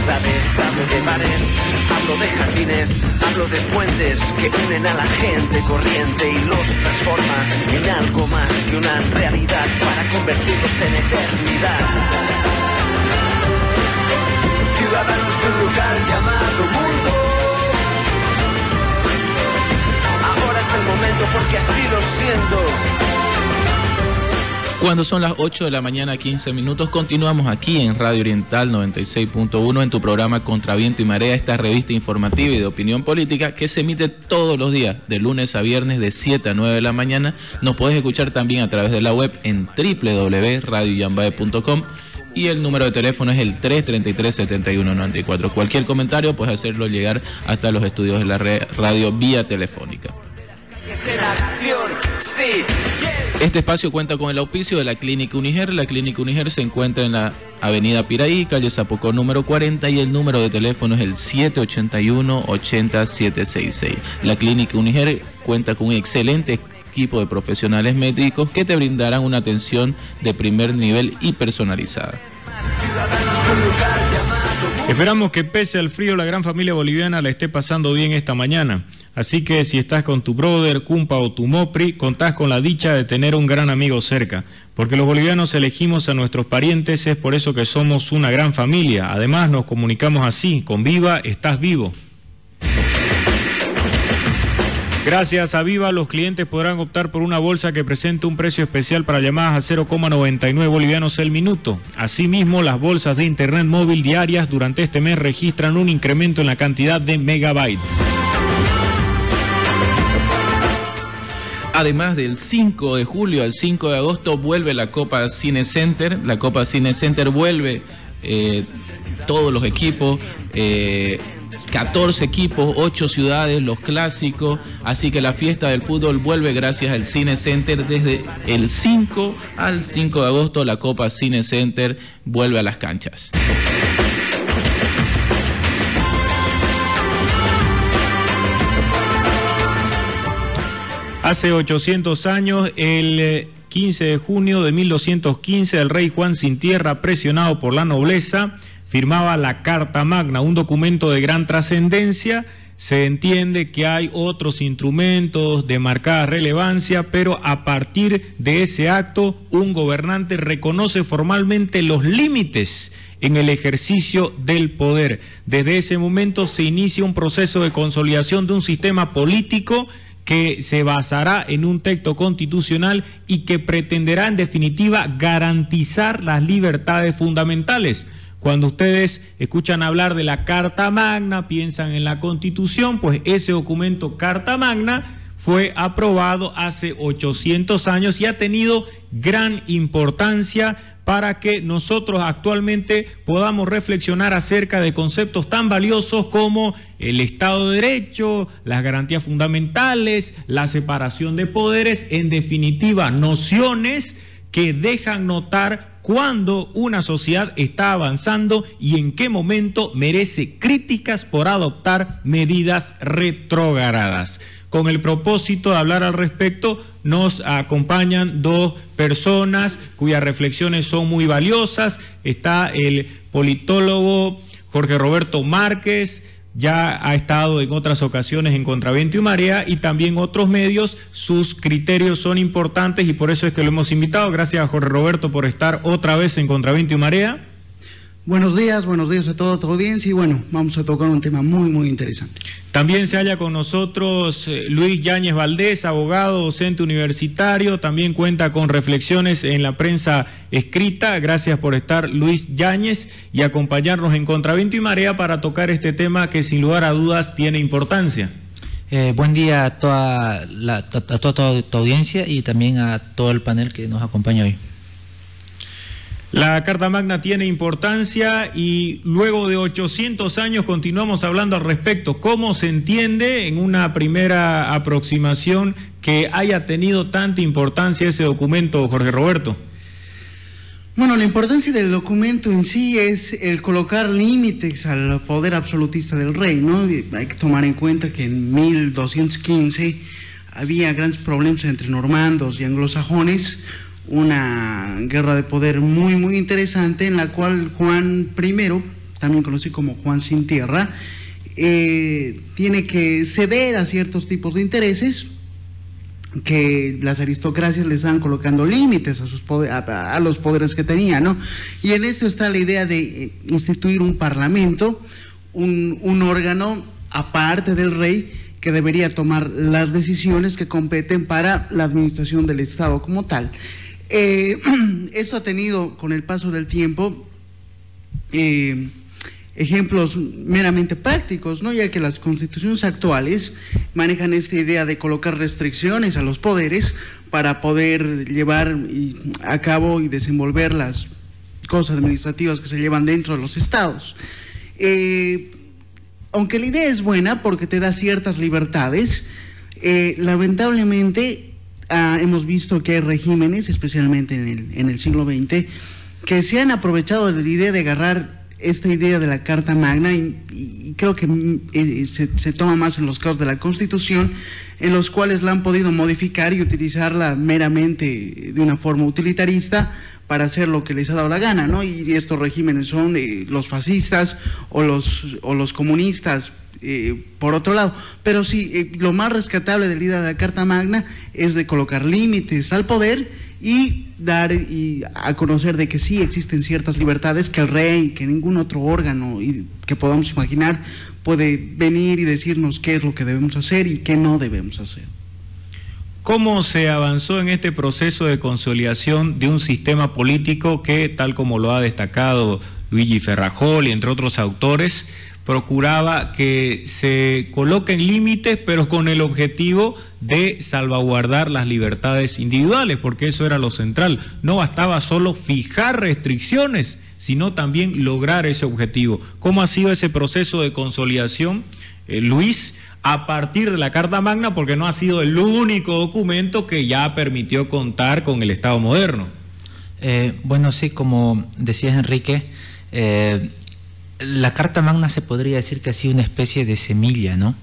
ciudades, hablo de bares, hablo de jardines, hablo de puentes que unen a la gente corriente y los transforma en algo más que una realidad para convertirlos en eternidad. Ciudadanos de un lugar llamado mundo. Ahora es el momento porque así lo siento. Cuando son las 8 de la mañana, 15 minutos, continuamos aquí en Radio Oriental 96.1 en tu programa Contra Viento y Marea, esta revista informativa y de opinión política que se emite todos los días, de lunes a viernes, de 7 a 9 de la mañana. Nos podés escuchar también a través de la web en www.radioyambae.com y el número de teléfono es el 333-7194. Cualquier comentario puedes hacerlo llegar hasta los estudios de la radio vía telefónica. Este espacio cuenta con el auspicio de la Clínica Uniger. La Clínica Uniger se encuentra en la avenida Piraí, calle Zapocón número 40, y el número de teléfono es el 781-80766. La Clínica Uniger cuenta con un excelente equipo de profesionales médicos que te brindarán una atención de primer nivel y personalizada. Esperamos que pese al frío la gran familia boliviana la esté pasando bien esta mañana. Así que si estás con tu brother, cumpa o tu mopri, contás con la dicha de tener un gran amigo cerca. Porque los bolivianos elegimos a nuestros parientes, es por eso que somos una gran familia. Además nos comunicamos así, con Viva estás vivo. Gracias a Viva, los clientes podrán optar por una bolsa que presente un precio especial para llamadas a 0,99 bolivianos el minuto. Asimismo, las bolsas de internet móvil diarias durante este mes registran un incremento en la cantidad de megabytes. Además, del 5 de julio al 5 de agosto vuelve la Copa Cine Center. La Copa Cine Center vuelve todos los equipos, 14 equipos, 8 ciudades, los clásicos, así que la fiesta del fútbol vuelve gracias al Cine Center. Desde el 5 al 5 de agosto la Copa Cine Center vuelve a las canchas. Hace 800 años, el 15 de junio de 1215, el rey Juan Sin Tierra, presionado por la nobleza, firmaba la Carta Magna, un documento de gran trascendencia. Se entiende que hay otros instrumentos de marcada relevancia, pero a partir de ese acto, un gobernante reconoce formalmente los límites en el ejercicio del poder. Desde ese momento se inicia un proceso de consolidación de un sistema político que se basará en un texto constitucional y que pretenderá en definitiva garantizar las libertades fundamentales. Cuando ustedes escuchan hablar de la Carta Magna, piensan en la Constitución, pues ese documento Carta Magna fue aprobado hace 800 años y ha tenido gran importancia para que nosotros actualmente podamos reflexionar acerca de conceptos tan valiosos como el Estado de Derecho, las garantías fundamentales, la separación de poderes, en definitiva, nociones que dejan notar cuándo una sociedad está avanzando y en qué momento merece críticas por adoptar medidas retrógradas. Con el propósito de hablar al respecto, nos acompañan dos personas cuyas reflexiones son muy valiosas. Está el politólogo Jorge Roberto Márquez, ya ha estado en otras ocasiones en Contra Viento y Marea y también otros medios. Sus criterios son importantes y por eso es que lo hemos invitado. Gracias a Jorge Roberto por estar otra vez en Contra Viento y Marea. Buenos días a toda tu audiencia y bueno, vamos a tocar un tema muy interesante. También se halla con nosotros Luis Yáñez Valdés, abogado, docente universitario, también cuenta con reflexiones en la prensa escrita. Gracias por estar, Luis Yáñez, y acompañarnos en Contra Viento y Marea para tocar este tema que sin lugar a dudas tiene importancia. Buen día a toda tu audiencia y también a todo el panel que nos acompaña hoy. La Carta Magna tiene importancia y luego de 800 años continuamos hablando al respecto. ¿Cómo se entiende en una primera aproximación que haya tenido tanta importancia ese documento, Jorge Roberto? Bueno, la importancia del documento en sí es el colocar límites al poder absolutista del rey, ¿no? Hay que tomar en cuenta que en 1215 había grandes problemas entre normandos y anglosajones, una guerra de poder muy interesante en la cual Juan I también conocido como Juan Sin Tierra, tiene que ceder a ciertos tipos de intereses que las aristocracias le estaban colocando límites a los poderes que tenía, ¿no? Y en esto está la idea de instituir un parlamento, un órgano aparte del rey que debería tomar las decisiones que competen para la administración del Estado como tal. Esto ha tenido, con el paso del tiempo, ejemplos meramente prácticos, ¿no? Ya que las constituciones actuales manejan esta idea de colocar restricciones a los poderes para poder llevar a cabo y desenvolver las cosas administrativas que se llevan dentro de los estados. Aunque la idea es buena porque te da ciertas libertades, lamentablemente hemos visto que hay regímenes, especialmente en el siglo XX, que se han aprovechado de la idea de agarrar esta idea de la Carta Magna y creo que se toma más en los casos de la Constitución, en los cuales la han podido modificar y utilizarla meramente de una forma utilitarista para hacer lo que les ha dado la gana, ¿no? Y estos regímenes son los fascistas o los comunistas, por otro lado. Pero sí, lo más rescatable de la idea de la Carta Magna es de colocar límites al poder y dar a conocer de que sí existen ciertas libertades que el rey, que ningún otro órgano que podamos imaginar puede venir y decirnos qué es lo que debemos hacer y qué no debemos hacer. ¿Cómo se avanzó en este proceso de consolidación de un sistema político que, tal como lo ha destacado Luigi Ferrajoli, entre otros autores, procuraba que se coloquen límites, pero con el objetivo de salvaguardar las libertades individuales, porque eso era lo central? No bastaba solo fijar restricciones, sino también lograr ese objetivo. ¿Cómo ha sido ese proceso de consolidación, Luis, a partir de la Carta Magna, porque no ha sido el único documento que ya permitió contar con el Estado moderno? Bueno, sí, como decías, Enrique, la Carta Magna se podría decir que ha sido una especie de semilla, ¿no?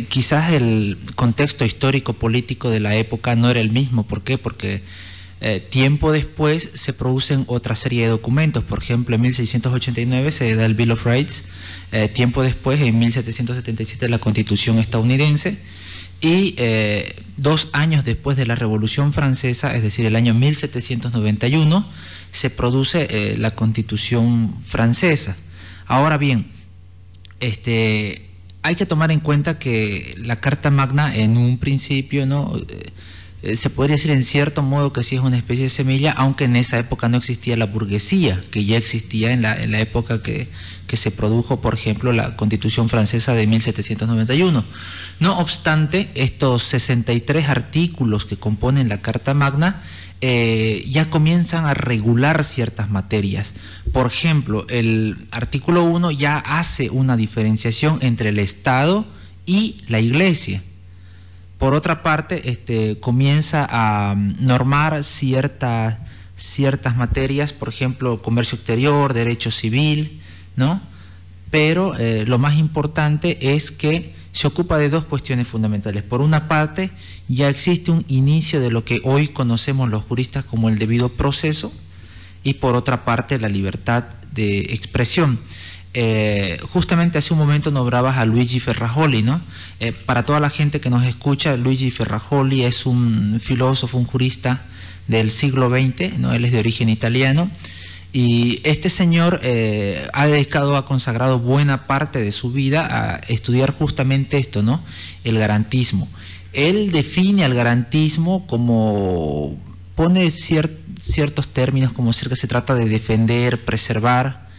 Quizás el contexto histórico-político de la época no era el mismo. ¿Por qué? Porque tiempo después se producen otra serie de documentos. Por ejemplo, en 1689 se da el Bill of Rights, tiempo después, en 1777, la Constitución estadounidense, y 2 años después de la Revolución Francesa, es decir, el año 1791, se produce la Constitución francesa. Ahora bien, hay que tomar en cuenta que la Carta Magna en un principio, ¿no? Se podría decir en cierto modo que sí es una especie de semilla, aunque en esa época no existía la burguesía, que ya existía en la época que se produjo, por ejemplo, la Constitución francesa de 1791. No obstante, estos 63 artículos que componen la Carta Magna ya comienzan a regular ciertas materias. Por ejemplo, el artículo 1 ya hace una diferenciación entre el Estado y la Iglesia. Por otra parte, comienza a normar ciertas materias, por ejemplo, comercio exterior, derecho civil, ¿no? Pero lo más importante es que se ocupa de 2 cuestiones fundamentales. Por una parte, ya existe un inicio de lo que hoy conocemos los juristas como el debido proceso, y por otra parte, la libertad de expresión. Justamente hace un momento nombrabas a Luigi Ferrajoli, ¿no? Para toda la gente que nos escucha, Luigi Ferrajoli es un filósofo, un jurista del siglo XX, ¿no? Él es de origen italiano, y este señor ha consagrado buena parte de su vida a estudiar justamente esto, ¿no? El garantismo. Él define al garantismo como, pone ciertos términos como que se trata de defender, preservar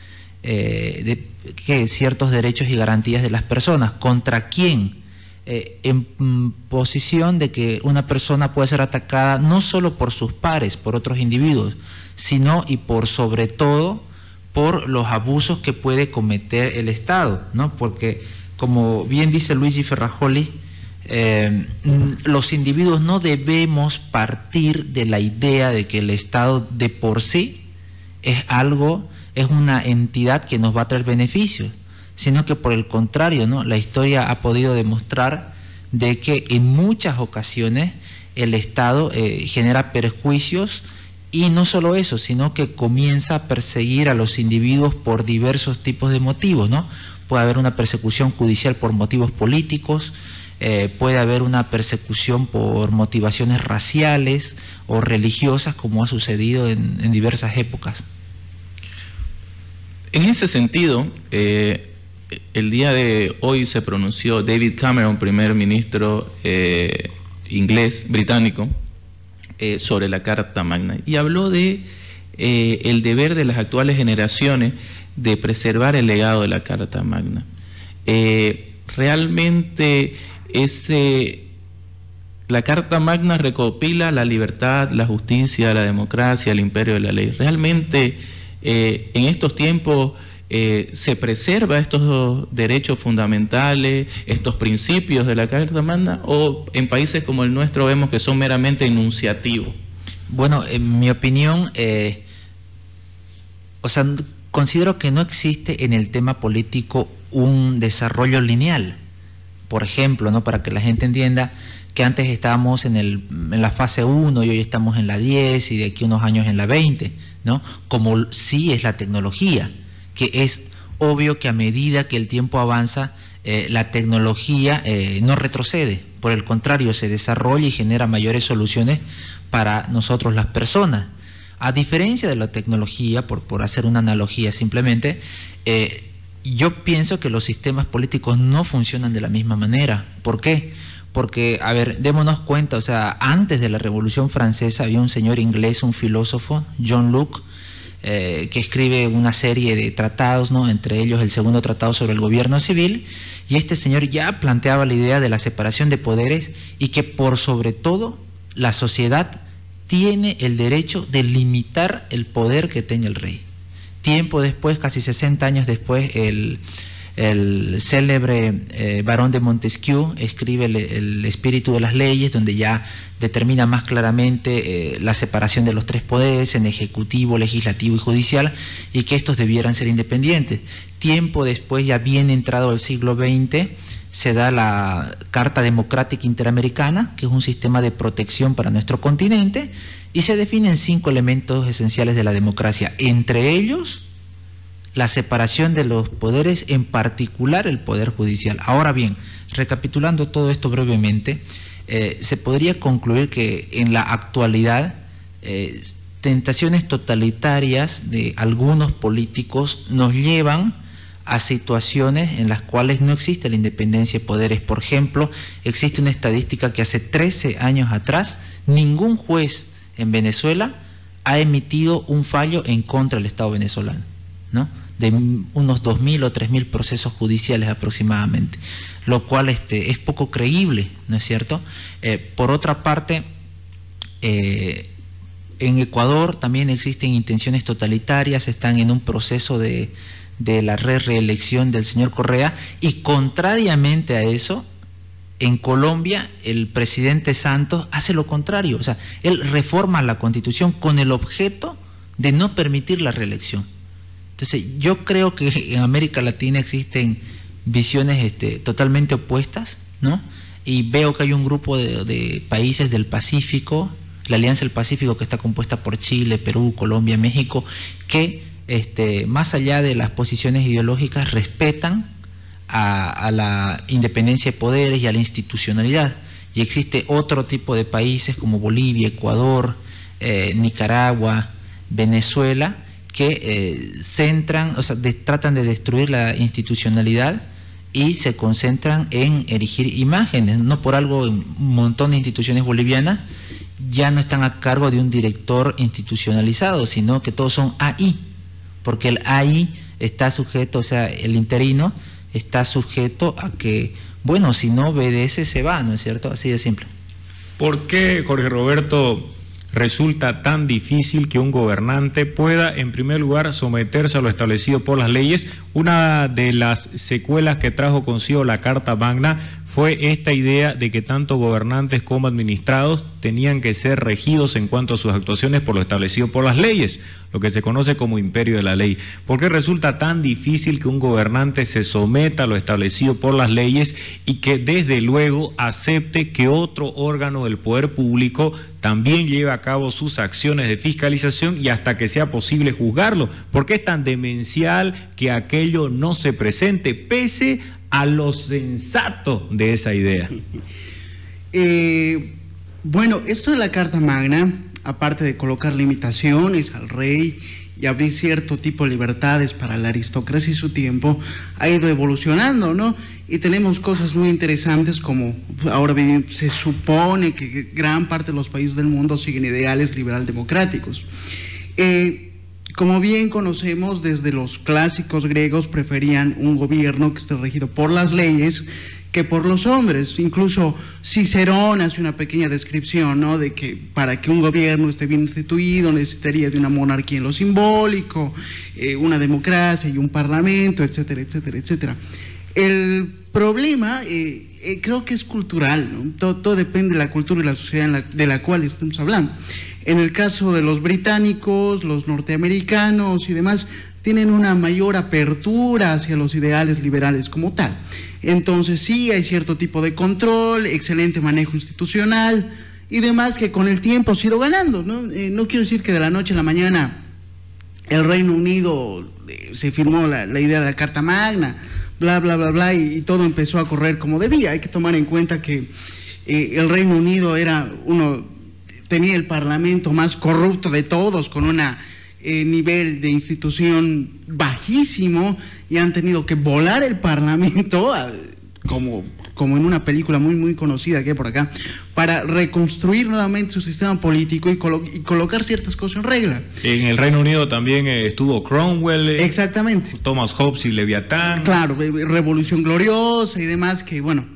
ciertos derechos y garantías de las personas. ¿Contra quién? En posición de que una persona puede ser atacada no solo por sus pares, por otros individuos, sino y por sobre todo por los abusos que puede cometer el Estado, ¿no? Porque, como bien dice Luigi Ferrajoli, los individuos no debemos partir de la idea de que el Estado de por sí es una entidad que nos va a traer beneficios, sino que por el contrario, ¿no? La historia ha podido demostrar de que en muchas ocasiones el Estado genera perjuicios Y no solo eso, sino que comienza a perseguir a los individuos por diversos tipos de motivos, ¿no? Puede haber una persecución judicial por motivos políticos, puede haber una persecución por motivaciones raciales o religiosas, como ha sucedido en diversas épocas. En ese sentido, el día de hoy se pronunció David Cameron, primer ministro británico, sobre la Carta Magna, y habló de el deber de las actuales generaciones de preservar el legado de la Carta Magna. Realmente la Carta Magna recopila la libertad, la justicia, la democracia, el imperio de la ley. Realmente en estos tiempos se preserva estos derechos fundamentales, estos principios de la Carta Magna, o en países como el nuestro vemos que son meramente enunciativos. Bueno, en mi opinión, considero que no existe en el tema político un desarrollo lineal. Por ejemplo, ¿no? Para que la gente entienda que antes estábamos en la fase 1 y hoy estamos en la 10 y de aquí unos años en la 20, ¿no? Como sí es la tecnología, que es obvio que a medida que el tiempo avanza, la tecnología no retrocede, por el contrario, se desarrolla y genera mayores soluciones para nosotros las personas. A diferencia de la tecnología, por hacer una analogía simplemente, yo pienso que los sistemas políticos no funcionan de la misma manera. ¿Por qué? Porque, a ver, démonos cuenta, antes de la Revolución Francesa había un señor inglés, un filósofo, John Locke, que escribe una serie de tratados, ¿no? Entre ellos el segundo tratado sobre el gobierno civil, y este señor ya planteaba la idea de la separación de poderes y que por sobre todo la sociedad tiene el derecho de limitar el poder que tenga el rey. Tiempo después, casi 60 años después, el célebre barón de Montesquieu escribe el espíritu de las leyes, donde ya determina más claramente la separación de los tres poderes, en ejecutivo, legislativo y judicial, y que estos debieran ser independientes. Tiempo después, ya bien entrado el siglo XX, se da la Carta Democrática Interamericana, que es un sistema de protección para nuestro continente, y se definen 5 elementos esenciales de la democracia, entre ellos la separación de los poderes, en particular el poder judicial. Ahora bien, recapitulando todo esto brevemente, se podría concluir que en la actualidad tentaciones totalitarias de algunos políticos nos llevan a situaciones en las cuales no existe la independencia de poderes. Por ejemplo, existe una estadística que hace 13 años atrás ningún juez en Venezuela ha emitido un fallo en contra del Estado venezolano, ¿no? De unos 2.000 o 3.000 procesos judiciales aproximadamente, lo cual es poco creíble, ¿no es cierto? Por otra parte, en Ecuador también existen intenciones totalitarias, están en un proceso de la reelección del señor Correa, y contrariamente a eso, en Colombia el presidente Santos hace lo contrario, él reforma la Constitución con el objeto de no permitir la reelección. Entonces, yo creo que en América Latina existen visiones totalmente opuestas, ¿no? Y veo que hay un grupo de países del Pacífico, la Alianza del Pacífico, que está compuesta por Chile, Perú, Colombia, México, que más allá de las posiciones ideológicas respetan a la independencia de poderes y a la institucionalidad. Y existe otro tipo de países como Bolivia, Ecuador, Nicaragua, Venezuela, que tratan de destruir la institucionalidad y se concentran en erigir imágenes. No por algo un montón de instituciones bolivianas ya no están a cargo de un director institucionalizado, sino que todos son AI, porque el AI está sujeto, el interino está sujeto a que, bueno, si no obedece se va, ¿no es cierto? Así de simple. ¿Por qué, Jorge Roberto, resulta tan difícil que un gobernante pueda, en primer lugar, someterse a lo establecido por las leyes? Una de las secuelas que trajo consigo la Carta Magna fue esta idea de que tanto gobernantes como administrados tenían que ser regidos en cuanto a sus actuaciones por lo establecido por las leyes, lo que se conoce como imperio de la ley. ¿Por qué resulta tan difícil que un gobernante se someta a lo establecido por las leyes y que desde luego acepte que otro órgano del poder público también lleve a cabo sus acciones de fiscalización y hasta que sea posible juzgarlo? ¿Por qué es tan demencial que aquello no se presente, pese a lo sensato de esa idea? Bueno, esto de la Carta Magna, aparte de colocar limitaciones al rey y abrir cierto tipo de libertades para la aristocracia y su tiempo, ha ido evolucionando, ¿no? Y tenemos cosas muy interesantes como ahora se supone que gran parte de los países del mundo siguen ideales liberal democráticos. Como bien conocemos, desde los clásicos griegos preferían un gobierno que esté regido por las leyes que por los hombres. Incluso Cicerón hace una pequeña descripción, ¿no?, de que para que un gobierno esté bien instituido necesitaría de una monarquía en lo simbólico, una democracia y un parlamento, etcétera, etcétera, etcétera. El problema creo que es cultural, ¿no? Todo depende de la cultura y la sociedad de la cual estamos hablando. En el caso de los británicos, los norteamericanos y demás, tienen una mayor apertura hacia los ideales liberales como tal. Entonces sí hay cierto tipo de control, excelente manejo institucional y demás que con el tiempo se ha ido ganando, ¿no? No quiero decir que de la noche a la mañana el Reino Unido se firmó la idea de la Carta Magna, bla, bla, bla, bla, y todo empezó a correr como debía. Hay que tomar en cuenta que el Reino Unido tenía el parlamento más corrupto de todos, con un nivel de institución bajísimo, y han tenido que volar el parlamento, como en una película muy muy conocida que hay por acá, para reconstruir nuevamente su sistema político y colocar ciertas cosas en regla. En el Reino Unido también estuvo Cromwell, exactamente, Thomas Hobbes y Leviatán. Claro, Revolución Gloriosa y demás, que bueno,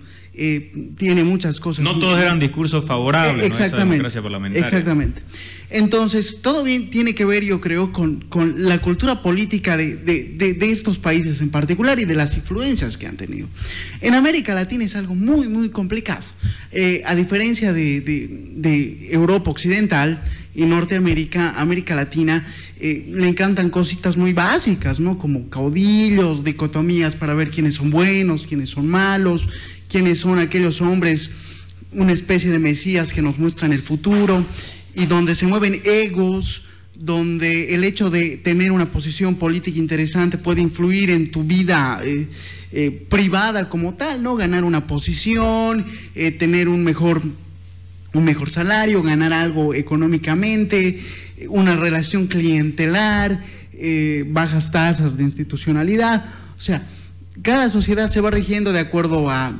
tiene muchas cosas. No todos eran discursos favorables, exactamente, ¿no?, a esa democracia parlamentaria. Exactamente. Entonces, todo bien tiene que ver, yo creo, con la cultura política de estos países en particular y de las influencias que han tenido. En América Latina es algo muy, muy complicado. A diferencia de Europa Occidental y Norteamérica, América Latina, le encantan cositas muy básicas, ¿no?, como caudillos, dicotomías para ver quiénes son buenos, quiénes son malos, quiénes son aquellos hombres, una especie de mesías que nos muestran el futuro, y donde se mueven egos, donde el hecho de tener una posición política interesante puede influir en tu vida privada como tal, ¿no? Ganar una posición, tener un mejor salario, ganar algo económicamente, una relación clientelar, bajas tasas de institucionalidad. O sea, cada sociedad se va rigiendo de acuerdo a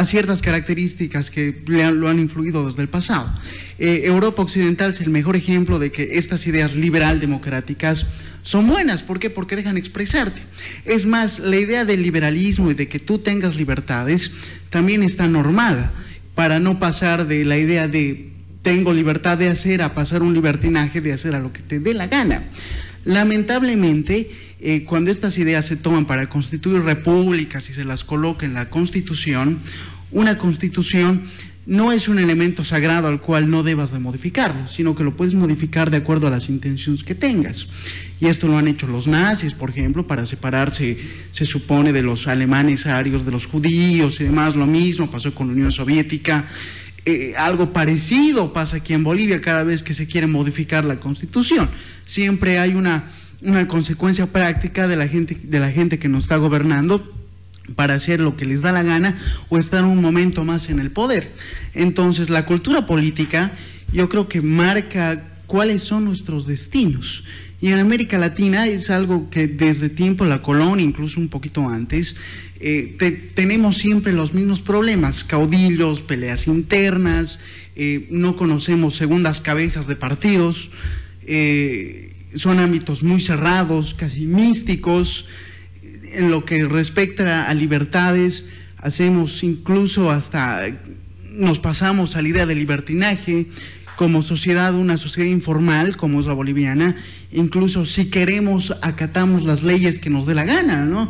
ciertas características que lo han influido desde el pasado. Europa Occidental es el mejor ejemplo de que estas ideas liberal democráticas son buenas. ¿Por qué? Porque dejan expresarte. Es más, la idea del liberalismo y de que tú tengas libertades también está normada, para no pasar de la idea de tengo libertad de hacer a pasar un libertinaje de hacer a lo que te dé la gana. Lamentablemente, cuando estas ideas se toman para constituir repúblicas y se las coloca en la Constitución, una Constitución no es un elemento sagrado al cual no debas de modificarlo, sino que lo puedes modificar de acuerdo a las intenciones que tengas. Y esto lo han hecho los nazis, por ejemplo, para separarse, se supone, de los alemanes arios, de los judíos y demás. Lo mismo pasó con la Unión Soviética. Algo parecido pasa aquí en Bolivia cada vez que se quiere modificar la Constitución. Siempre hay una consecuencia práctica de la gente que nos está gobernando para hacer lo que les da la gana o estar un momento más en el poder. Entonces, la cultura política yo creo que marca cuáles son nuestros destinos. Y en América Latina es algo que desde tiempo de la colonia, incluso un poquito antes, tenemos siempre los mismos problemas: caudillos, peleas internas, no conocemos segundas cabezas de partidos, son ámbitos muy cerrados, casi místicos. En lo que respecta a libertades, hacemos incluso nos pasamos a la idea de libertinaje. Como sociedad, una sociedad informal como es la boliviana, incluso si queremos acatamos las leyes que nos dé la gana, ¿no?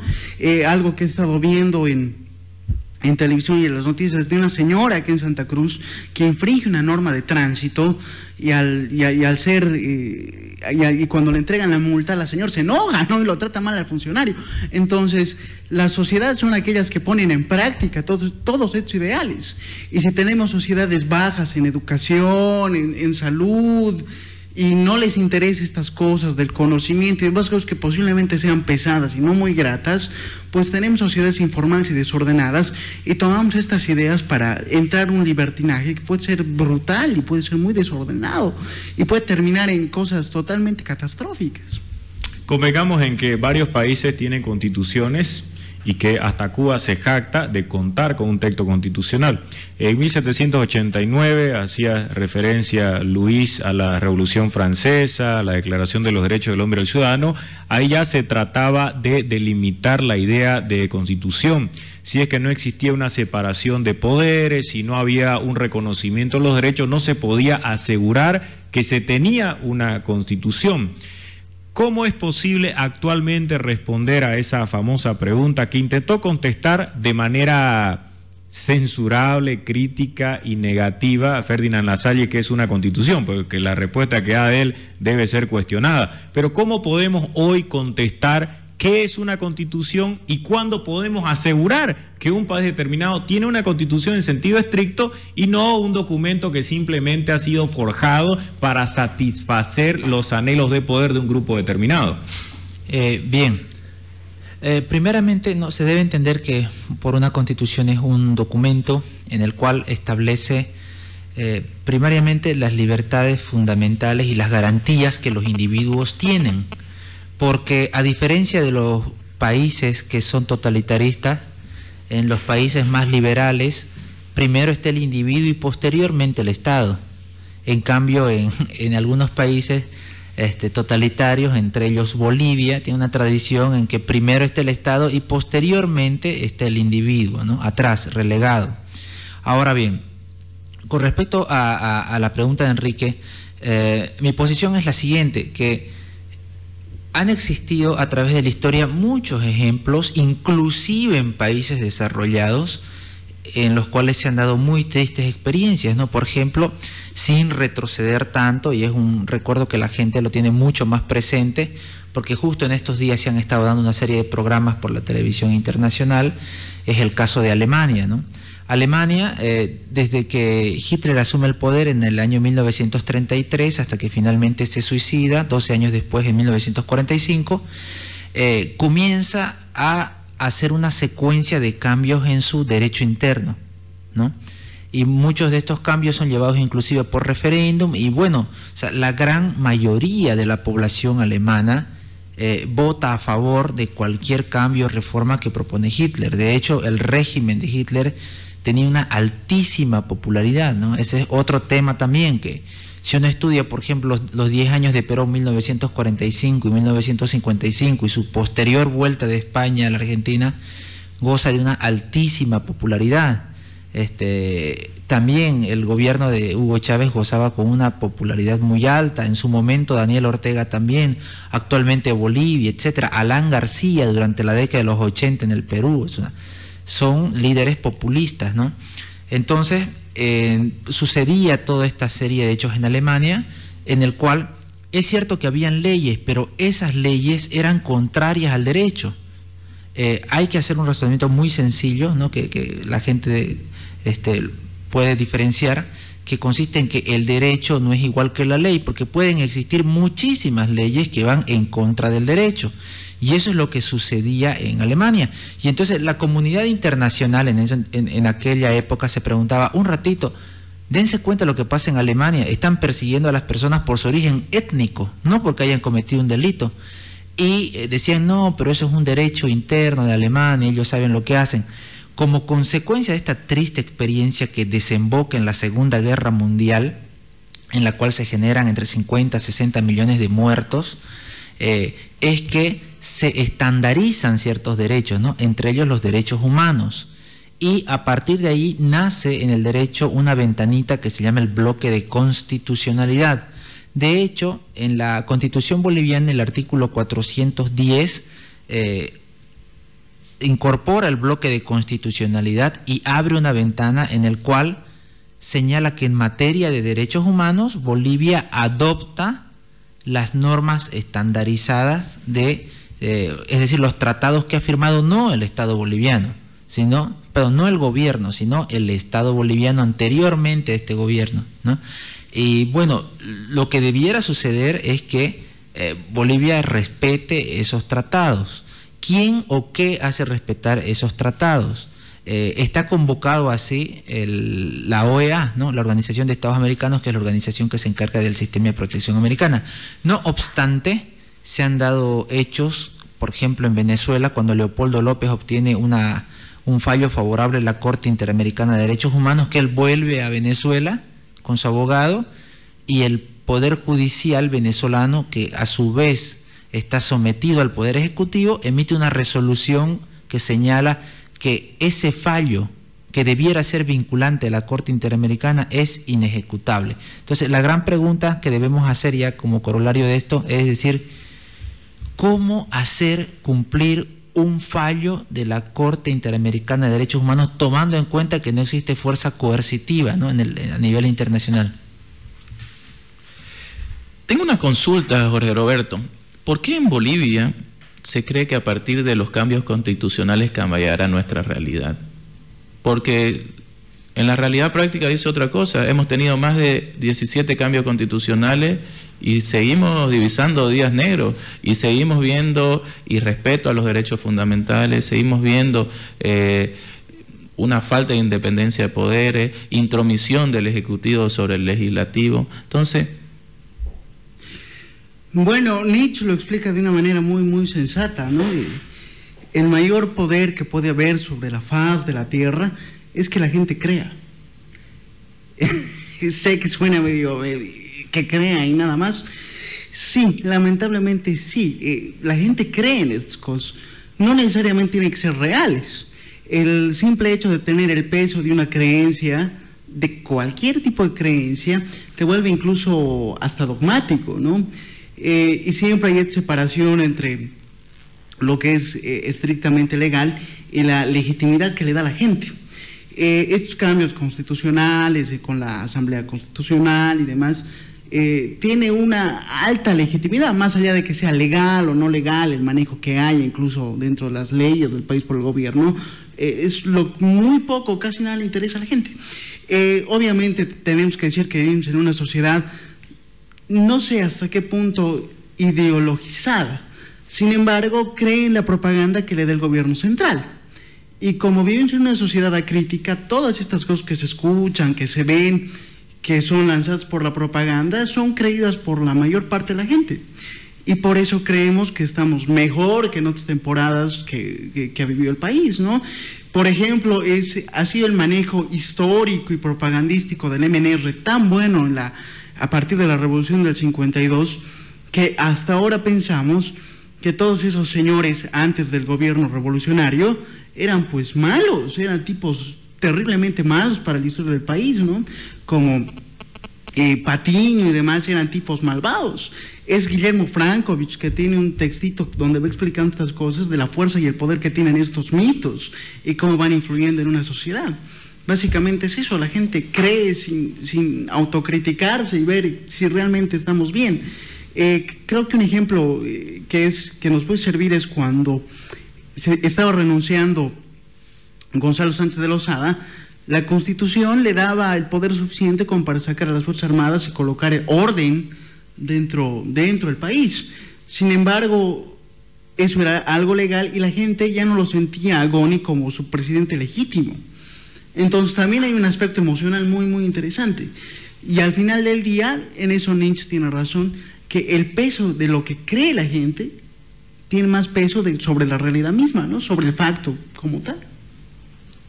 Algo que he estado viendo en en televisión y en las noticias de una señora aquí en Santa Cruz que infringe una norma de tránsito y cuando le entregan la multa la señora se enoja, ¿no? Y lo trata mal al funcionario. Entonces, las sociedades son aquellas que ponen en práctica todos estos ideales. Y si tenemos sociedades bajas en educación, en salud, y no les interesa estas cosas del conocimiento y demás cosas que posiblemente sean pesadas y no muy gratas, pues tenemos sociedades informales y desordenadas y tomamos estas ideas para entrar en un libertinaje que puede ser brutal y puede ser muy desordenado y puede terminar en cosas totalmente catastróficas. Convengamos en que varios países tienen constituciones y que hasta Cuba se jacta de contar con un texto constitucional. En 1789 hacía referencia Luis a la Revolución Francesa, a la Declaración de los Derechos del Hombre y del Ciudadano. Ahí ya se trataba de delimitar la idea de constitución. Si es que no existía una separación de poderes, si no había un reconocimiento de los derechos, no se podía asegurar que se tenía una constitución. ¿Cómo es posible actualmente responder a esa famosa pregunta que intentó contestar de manera censurable, crítica y negativa a Ferdinand Lasalle, que es una constitución? Porque la respuesta que da de él debe ser cuestionada. Pero ¿cómo podemos hoy contestar qué es una constitución y cuándo podemos asegurar que un país determinado tiene una constitución en sentido estricto y no un documento que simplemente ha sido forjado para satisfacer los anhelos de poder de un grupo determinado? Primeramente no se debe entender que por una constitución es un documento en el cual establece primariamente las libertades fundamentales y las garantías que los individuos tienen. Porque a diferencia de los países que son totalitaristas, en los países más liberales, primero está el individuo y posteriormente el Estado. En cambio, en algunos países totalitarios, entre ellos Bolivia, tiene una tradición en que primero está el Estado y posteriormente está el individuo, ¿no? Atrás, relegado. Ahora bien, con respecto a la pregunta de Enrique, mi posición es la siguiente, que han existido a través de la historia muchos ejemplos, inclusive en países desarrollados, en los cuales se han dado muy tristes experiencias, ¿no? Por ejemplo, sin retroceder tanto, y es un recuerdo que la gente lo tiene mucho más presente, porque justo en estos días se han estado dando una serie de programas por la televisión internacional, es el caso de Alemania, ¿no? Alemania, desde que Hitler asume el poder en el año 1933 hasta que finalmente se suicida, 12 años después, en 1945, comienza a hacer una secuencia de cambios en su derecho interno, ¿no? Y muchos de estos cambios son llevados inclusive por referéndum, y bueno, o sea, la gran mayoría de la población alemana vota a favor de cualquier cambio o reforma que propone Hitler. De hecho, el régimen de Hitler tenía una altísima popularidad, ¿no? Ese es otro tema también, que si uno estudia, por ejemplo, los 10 años de Perón, 1945 y 1955, y su posterior vuelta de España a la Argentina, goza de una altísima popularidad. También el gobierno de Hugo Chávez gozaba con una popularidad muy alta, en su momento Daniel Ortega también, actualmente Bolivia, etcétera, Alan García durante la década de los 80 en el Perú, son líderes populistas, ¿no? Entonces, sucedía toda esta serie de hechos en Alemania, en el cual es cierto que habían leyes, pero esas leyes eran contrarias al derecho. Hay que hacer un razonamiento muy sencillo, ¿no? que la gente puede diferenciar, que consiste en que el derecho no es igual que la ley, porque pueden existir muchísimas leyes que van en contra del derecho. Y eso es lo que sucedía en Alemania. Y entonces la comunidad internacional en aquella época se preguntaba, un ratito, dense cuenta de lo que pasa en Alemania, están persiguiendo a las personas por su origen étnico, no porque hayan cometido un delito. Y decían, no, pero eso es un derecho interno de Alemania, ellos saben lo que hacen. Como consecuencia de esta triste experiencia que desemboca en la Segunda Guerra Mundial, en la cual se generan entre 50 y 60 millones de muertos, es que se estandarizan ciertos derechos, ¿no? Entre ellos los derechos humanos, y a partir de ahí nace en el derecho una ventanita que se llama el bloque de constitucionalidad. De hecho, en la Constitución boliviana, el artículo 410 incorpora el bloque de constitucionalidad y abre una ventana en el cual señala que en materia de derechos humanos Bolivia adopta las normas estandarizadas es decir, los tratados que ha firmado no el Estado boliviano, no el gobierno, sino el Estado boliviano anteriormente a este gobierno, ¿no? Y bueno, lo que debiera suceder es que Bolivia respete esos tratados. ¿Quién o qué hace respetar esos tratados? Está convocado así la OEA, ¿no? La Organización de Estados Americanos, que es la organización que se encarga del sistema de protección americana. No obstante, se han dado hechos, por ejemplo en Venezuela, cuando Leopoldo López obtiene un fallo favorable en la Corte Interamericana de Derechos Humanos, que él vuelve a Venezuela con su abogado, y el Poder Judicial venezolano, que a su vez está sometido al Poder Ejecutivo, emite una resolución que señala que ese fallo, que debiera ser vinculante a la Corte Interamericana, es inejecutable. Entonces, la gran pregunta que debemos hacer ya como corolario de esto es decir, ¿cómo hacer cumplir un fallo de la Corte Interamericana de Derechos Humanos tomando en cuenta que no existe fuerza coercitiva, ¿no? a nivel internacional? Tengo una consulta, Jorge Roberto. ¿Por qué en Bolivia se cree que a partir de los cambios constitucionales cambiará nuestra realidad? Porque en la realidad práctica dice otra cosa. Hemos tenido más de 17 cambios constitucionales y seguimos divisando días negros y seguimos viendo irrespeto a los derechos fundamentales, seguimos viendo una falta de independencia de poderes, intromisión del Ejecutivo sobre el Legislativo. Entonces, bueno, Nietzsche lo explica de una manera muy, muy sensata, ¿no? El mayor poder que puede haber sobre la faz de la tierra es que la gente crea. Sé que suena medio que crea y nada más. Sí, lamentablemente sí. La gente cree en estas cosas. No necesariamente tienen que ser reales. El simple hecho de tener el peso de una creencia, de cualquier tipo de creencia, te vuelve incluso hasta dogmático, ¿no? Y siempre hay esta separación entre lo que es estrictamente legal y la legitimidad que le da la gente. Estos cambios constitucionales con la Asamblea Constitucional y demás tiene una alta legitimidad, más allá de que sea legal o no legal el manejo que haya incluso dentro de las leyes del país por el gobierno, es lo muy poco, casi nada le interesa a la gente. Obviamente tenemos que decir que vivimos en una sociedad no sé hasta qué punto ideologizada, sin embargo cree en la propaganda que le da el gobierno central. Y como vivimos en una sociedad acrítica, todas estas cosas que se escuchan, que se ven, que son lanzadas por la propaganda, son creídas por la mayor parte de la gente. Y por eso creemos que estamos mejor que en otras temporadas que ha vivido el país, ¿no? Por ejemplo, ha sido el manejo histórico y propagandístico del MNR tan bueno a partir de la Revolución del 52, que hasta ahora pensamos que todos esos señores antes del gobierno revolucionario eran pues malos, eran tipos terriblemente malos para la historia del país, ¿no? Como Patiño y demás eran tipos malvados. Es Guillermo Frankovich, que tiene un textito donde va explicando estas cosas de la fuerza y el poder que tienen estos mitos y cómo van influyendo en una sociedad. Básicamente es eso, la gente cree sin autocriticarse y ver si realmente estamos bien. Creo que un ejemplo que nos puede servir es cuando estaba renunciando Gonzalo Sánchez de Lozada. La Constitución le daba el poder suficiente como para sacar a las Fuerzas Armadas y colocar el orden dentro del país. Sin embargo, eso era algo legal y la gente ya no lo sentía a Goni como su presidente legítimo. Entonces también hay un aspecto emocional muy, muy interesante. Y al final del día, en eso Nietzsche tiene razón, que el peso de lo que cree la gente tiene más peso sobre la realidad misma, ¿no? Sobre el facto como tal.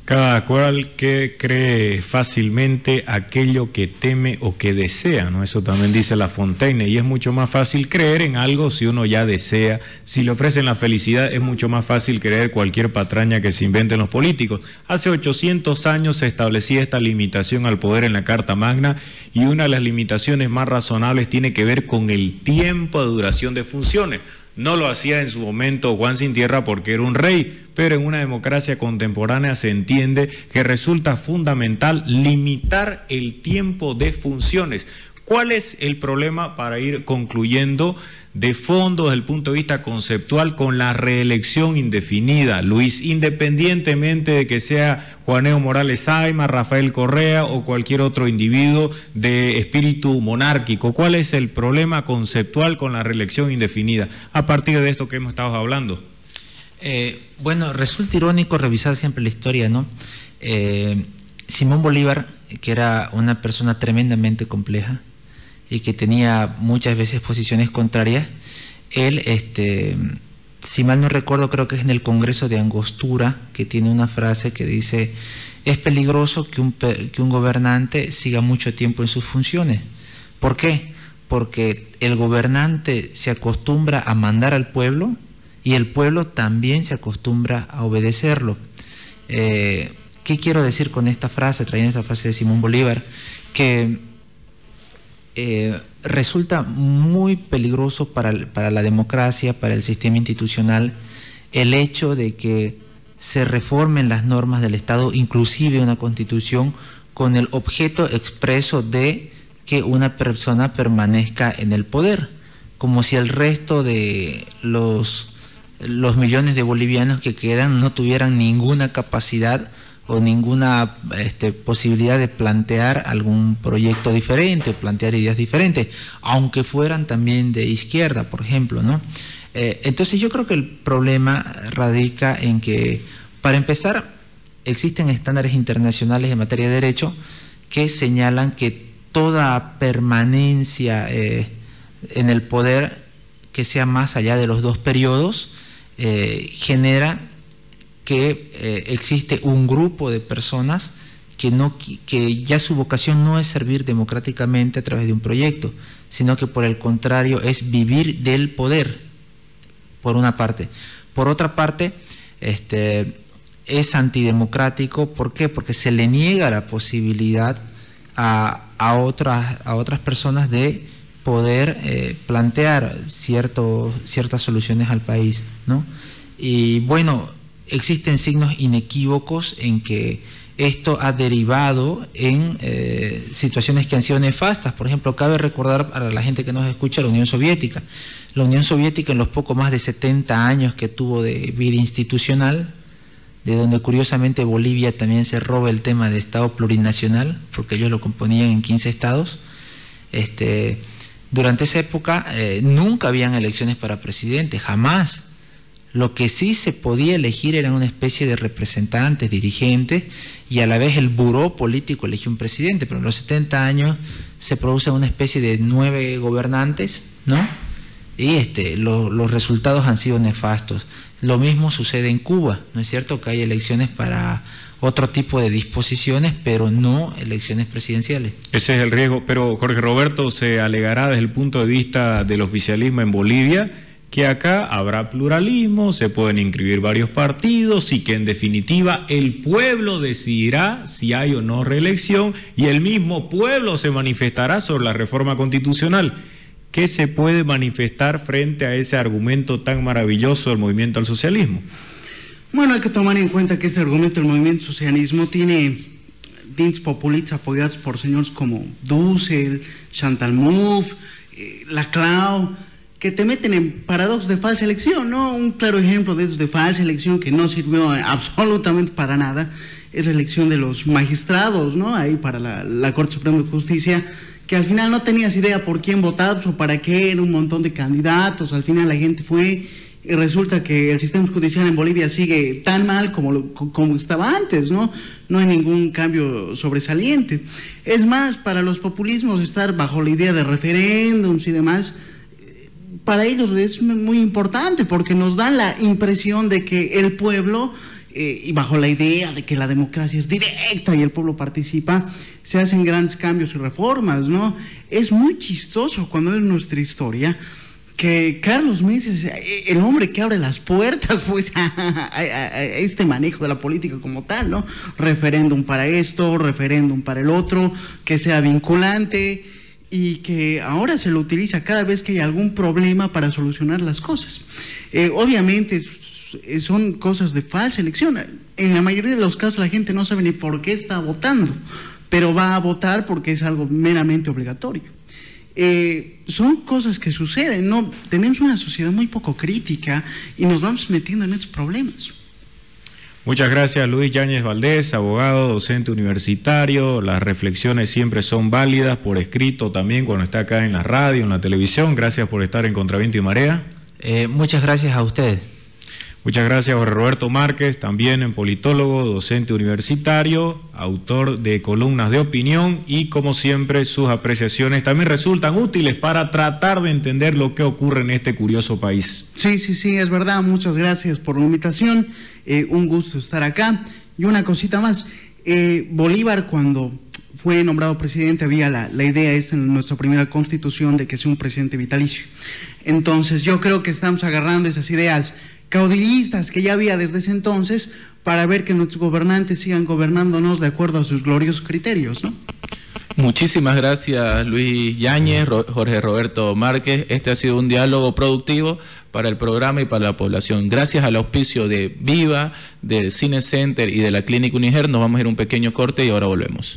Cada cual que cree fácilmente aquello que teme o que desea, ¿no? Eso también dice La Fontaine, y es mucho más fácil creer en algo si uno ya desea. Si le ofrecen la felicidad, es mucho más fácil creer cualquier patraña que se inventen los políticos. Hace 800 años se establecía esta limitación al poder en la Carta Magna, y una de las limitaciones más razonables tiene que ver con el tiempo de duración de funciones. No lo hacía en su momento Juan Sin Tierra porque era un rey, pero en una democracia contemporánea se entiende que resulta fundamental limitar el tiempo de funciones. ¿Cuál es el problema, para ir concluyendo, de fondo desde el punto de vista conceptual con la reelección indefinida, Luis, independientemente de que sea Juan Evo Morales Saima, Rafael Correa o cualquier otro individuo de espíritu monárquico? ¿Cuál es el problema conceptual con la reelección indefinida a partir de esto que hemos estado hablando? Bueno, resulta irónico revisar siempre la historia, ¿no? Simón Bolívar, que era una persona tremendamente compleja y que tenía muchas veces posiciones contrarias, él, si mal no recuerdo, creo que es en el Congreso de Angostura, que tiene una frase que dice: es peligroso que un gobernante siga mucho tiempo en sus funciones. ¿Por qué? Porque el gobernante se acostumbra a mandar al pueblo y el pueblo también se acostumbra a obedecerlo. ¿Qué quiero decir con esta frase, trayendo esta frase de Simón Bolívar? Que resulta muy peligroso para la democracia, para el sistema institucional, el hecho de que se reformen las normas del Estado, inclusive una constitución, con el objeto expreso de que una persona permanezca en el poder, como si el resto de los millones de bolivianos que quedan no tuvieran ninguna capacidad o ninguna posibilidad de plantear algún proyecto diferente, plantear ideas diferentes, aunque fueran también de izquierda, por ejemplo, ¿no? Entonces yo creo que el problema radica en que, para empezar, existen estándares internacionales en materia de derecho que señalan que toda permanencia en el poder que sea más allá de los 2 periodos genera que existe un grupo de personas que ya su vocación no es servir democráticamente a través de un proyecto, sino que por el contrario es vivir del poder, por una parte. Por otra parte, es antidemocrático. ¿Por qué? Porque se le niega la posibilidad a otras personas de poder plantear ciertas soluciones al país, ¿no? Y bueno, existen signos inequívocos en que esto ha derivado en situaciones que han sido nefastas. Por ejemplo, cabe recordar para la gente que nos escucha la Unión Soviética. La Unión Soviética, en los poco más de 70 años que tuvo de vida institucional, de donde curiosamente Bolivia también se roba el tema de Estado plurinacional, porque ellos lo componían en 15 estados, durante esa época nunca habían elecciones para presidente, jamás. Lo que sí se podía elegir eran una especie de representantes, dirigentes, y a la vez el buró político eligió un presidente, pero en los 70 años se produce una especie de 9 gobernantes, ¿no? Y los resultados han sido nefastos. Lo mismo sucede en Cuba, ¿no es cierto? Que hay elecciones para otro tipo de disposiciones, pero no elecciones presidenciales. Ese es el riesgo, pero Jorge Roberto, se alegará desde el punto de vista del oficialismo en Bolivia que acá habrá pluralismo, se pueden inscribir varios partidos y que en definitiva el pueblo decidirá si hay o no reelección y el mismo pueblo se manifestará sobre la reforma constitucional. ¿Qué se puede manifestar frente a ese argumento tan maravilloso del movimiento al socialismo? Bueno, hay que tomar en cuenta que este argumento del movimiento al socialismo tiene dins populistas apoyados por señores como Dussel, Chantal Mouffe, Laclau, que te meten en paradojas de falsa elección, ¿no? Un claro ejemplo de esos de falsa elección que no sirvió absolutamente para nada es la elección de los magistrados, ¿no? Ahí para la Corte Suprema de Justicia, que al final no tenías idea por quién votabas o para qué, era un montón de candidatos, al final la gente fue y resulta que el sistema judicial en Bolivia sigue tan mal como estaba antes, ¿no? No hay ningún cambio sobresaliente. Es más, para los populismos estar bajo la idea de referéndums y demás, para ellos es muy importante porque nos da la impresión de que el pueblo, y bajo la idea de que la democracia es directa y el pueblo participa, se hacen grandes cambios y reformas, ¿no? Es muy chistoso cuando ves nuestra historia que Carlos Menem, el hombre que abre las puertas pues a este manejo de la política como tal, ¿no? Referéndum para esto, referéndum para el otro, que sea vinculante. y que ahora se lo utiliza cada vez que hay algún problema para solucionar las cosas. Obviamente son cosas de falsa elección. En la mayoría de los casos la gente no sabe ni por qué está votando, pero va a votar porque es algo meramente obligatorio. Son cosas que suceden, ¿no? Tenemos una sociedad muy poco crítica y nos vamos metiendo en estos problemas. Muchas gracias, Luis Yáñez Valdés, abogado, docente universitario. Las reflexiones siempre son válidas por escrito también cuando está acá en la radio, en la televisión. Gracias por estar en Contraviento y Marea. Muchas gracias a ustedes. Muchas gracias, Jorge Roberto Márquez, también en politólogo, docente universitario, autor de columnas de opinión y, como siempre, sus apreciaciones también resultan útiles para tratar de entender lo que ocurre en este curioso país. Sí, es verdad. Muchas gracias por la invitación. Un gusto estar acá. Y una cosita más. Bolívar, cuando fue nombrado presidente, había la idea esta en nuestra primera constitución de que sea un presidente vitalicio. Entonces, yo creo que estamos agarrando esas ideas caudillistas que ya había desde ese entonces para ver que nuestros gobernantes sigan gobernándonos de acuerdo a sus gloriosos criterios, ¿no? Muchísimas gracias, Luis Yáñez, Jorge Roberto Márquez. Este ha sido un diálogo productivo para el programa y para la población. Gracias al auspicio de Viva, del Cine Center y de la Clínica Uniger, nos vamos a ir a un pequeño corte y ahora volvemos.